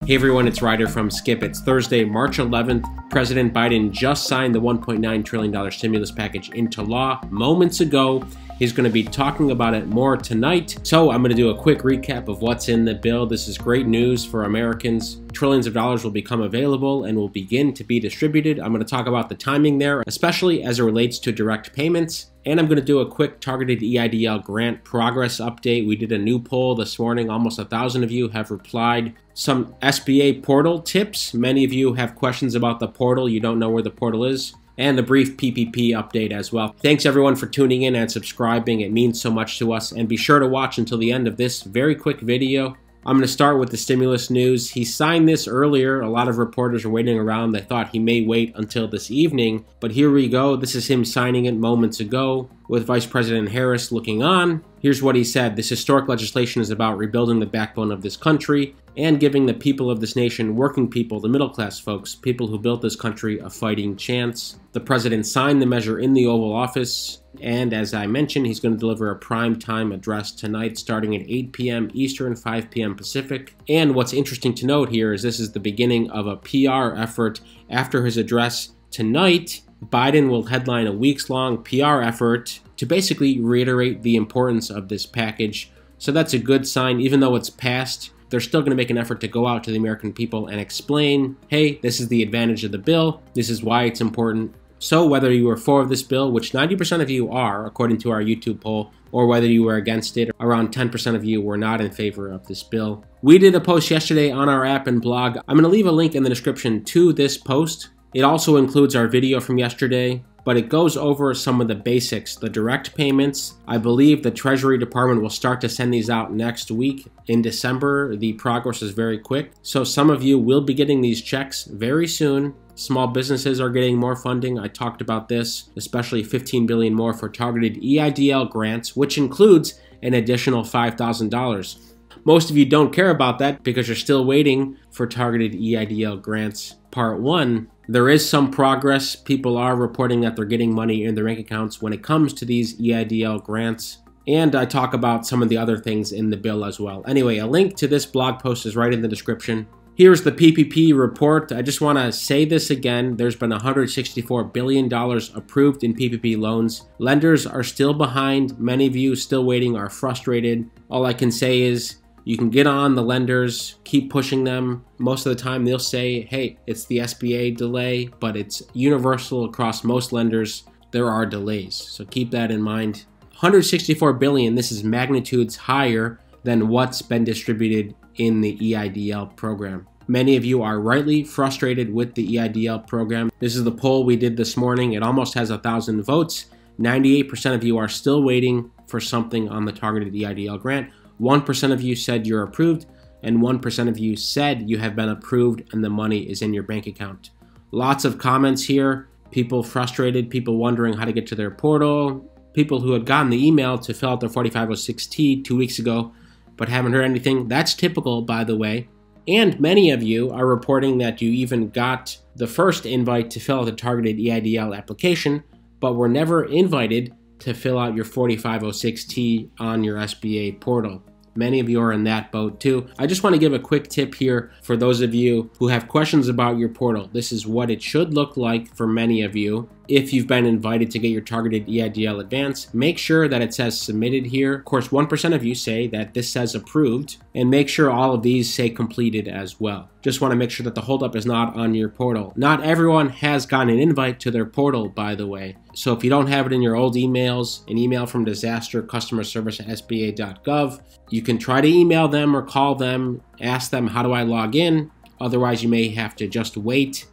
Hey everyone, it's Ryder from Skip. It's Thursday, March 11th. President Biden just signed the $1.9 trillion stimulus package into law moments ago. He's going to be talking about it more tonight. So I'm going to do a quick recap of what's in the bill. This is great news for Americans. Trillions of dollars will become available and will begin to be distributed. I'm going to talk about the timing there, especially as it relates to direct payments. And I'm going to do a quick targeted EIDL grant progress update. We did a new poll this morning. Almost 1,000 of you have replied. Some SBA portal tips. Many of you have questions about the portal. You don't know where the portal is. And a brief PPP update as well. Thanks everyone for tuning in and subscribing. It means so much to us. And be sure to watch until the end of this very quick video. I'm going to start with the stimulus news. He signed this earlier. A lot of reporters are waiting around. They thought he may wait until this evening. But here we go. This is him signing it moments ago with Vice President Harris looking on. Here's what he said. This historic legislation is about rebuilding the backbone of this country and giving the people of this nation, working people, the middle class folks, people who built this country, a fighting chance. The president signed the measure in the Oval Office. And as I mentioned, he's going to deliver a prime-time address tonight starting at 8 p.m. Eastern, 5 p.m. Pacific. And what's interesting to note here is this is the beginning of a PR effort. After his address tonight, Biden will headline a weeks-long PR effort to basically reiterate the importance of this package. So that's a good sign. Even though it's passed, they're still going to make an effort to go out to the American people and explain, hey, this is the advantage of the bill. This is why it's important. So whether you were for this bill, which 90% of you are, according to our YouTube poll, or whether you were against it, around 10% of you were not in favor of this bill. We did a post yesterday on our app and blog. I'm going to leave a link in the description to this post. It also includes our video from yesterday, but it goes over some of the basics, the direct payments. I believe the Treasury Department will start to send these out next week in December. The progress is very quick. So some of you will be getting these checks very soon. Small businesses are getting more funding. I talked about this, especially $15 billion more for targeted EIDL grants, which includes an additional $5,000. Most of you don't care about that because you're still waiting for targeted EIDL grants part 1. There is some progress. People are reporting that they're getting money in their bank accounts when it comes to these EIDL grants. And I talk about some of the other things in the bill as well. Anyway, a link to this blog post is right in the description. Here's the PPP report. I just want to say this again. There's been $164 billion approved in PPP loans. Lenders are still behind. Many of you still waiting, are frustrated. All I can say is you can get on the lenders, keep pushing them. Most of the time they'll say, hey, it's the SBA delay, but it's universal across most lenders. There are delays, so keep that in mind. $164 billion, this is magnitudes higher than what's been distributed in the EIDL program. Many of you are rightly frustrated with the EIDL program. This is the poll we did this morning. It almost has 1,000 votes. 98% of you are still waiting for something on the targeted EIDL grant. 1% of you said you're approved, and 1% of you said you have been approved and the money is in your bank account. Lots of comments here. People frustrated, people wondering how to get to their portal, people who had gotten the email to fill out their 4506T 2 weeks ago but haven't heard anything. That's typical, by the way. And many of you are reporting that you even got the first invite to fill out the targeted EIDL application, but were never invited to fill out your 4506T on your SBA portal. Many of you are in that boat too. I just want to give a quick tip here for those of you who have questions about your portal. This is what it should look like for many of you. If you've been invited to get your targeted EIDL advance, make sure that it says submitted here. Of course, 1% of you say that this says approved, and make sure all of these say completed as well. Just want to make sure that the holdup is not on your portal. Not everyone has gotten an invite to their portal, by the way. So if you don't have it in your old emails, an email from disaster customer service at sba.gov, you can try to email them or call them, ask them, how do I log in? Otherwise, you may have to just wait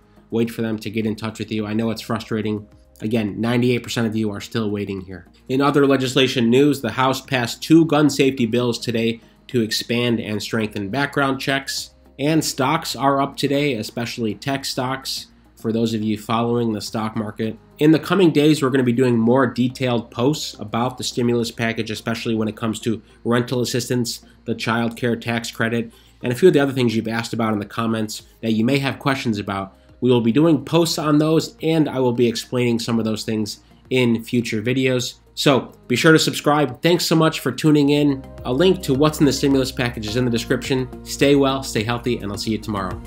for them to get in touch with you. I know it's frustrating. Again, 98% of you are still waiting here. In other legislation news, the House passed 2 gun safety bills today to expand and strengthen background checks. And stocks are up today, especially tech stocks, for those of you following the stock market. In the coming days, we're going to be doing more detailed posts about the stimulus package, especially when it comes to rental assistance, the child care tax credit, and a few of the other things you've asked about in the comments that you may have questions about. We will be doing posts on those, and I will be explaining some of those things in future videos. So be sure to subscribe. Thanks so much for tuning in. A link to what's in the stimulus package is in the description. Stay well, stay healthy, and I'll see you tomorrow.